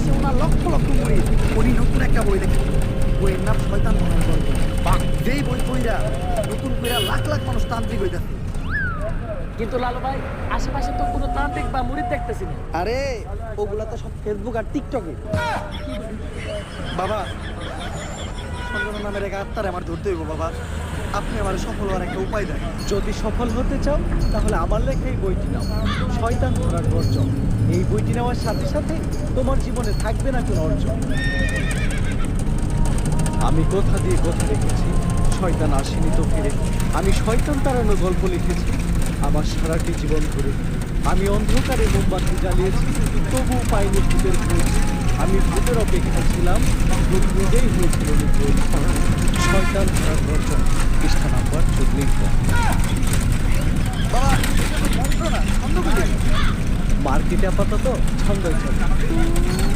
আছে ওনার লক্ষ লক্ষ বই। উনি নতুন একটা বই লিখেছেন, বইয়ের নাম শয়তান ধরার গল্প। যেই বই পইরা নতুন কইরা লাখ লাখ মানুষ তান্ত্রিক হইতাছে। কিন্তু লালু ভাই, আশেপাশে তো কোনো তান্ত্রিক বা মুরিদ দেখতেছি না। আরে ওগুলা তো সব ফেসবুক আর টিকটকে। বাবা, সঞ্জনা নামের এক আত্মারে আমার ধরতে হইব বাবা। আপনি আমার সফল হওয়ার একটা উপায় দেন। যদি সফল হতে চাও তাহলে আমার লেখা এই বইটি নাও, শয়তান ধরার গর্জন। এই বইটি নেওয়ার সাথে সাথে তোমার জীবনে থাকবে না কোনো অর্জন। আমি কথা দিয়ে কথা রেখেছি, শয়তান আসেনি তো ফিরে। আমি শয়তান তাড়ানোর গল্প লিখেছি আমার সারাটি জীবন ধরে। আমি অন্ধকারে মোমবাতি জ্বালিয়েছি, তবুও পাইনি ভূতের খোঁজ। আমি ভূতের অপেক্ষায় ছিলাম, ভূত নিজেই হয়েছিল নিখোঁজ। শয়তান ধরার গর্জন, পৃষ্ঠা নাম্বার ৪৪। বাবা, এটা তো মন্ত্র না, ছন্দ কইলেন। মার্কেটে আপাতত ছন্দই চলে।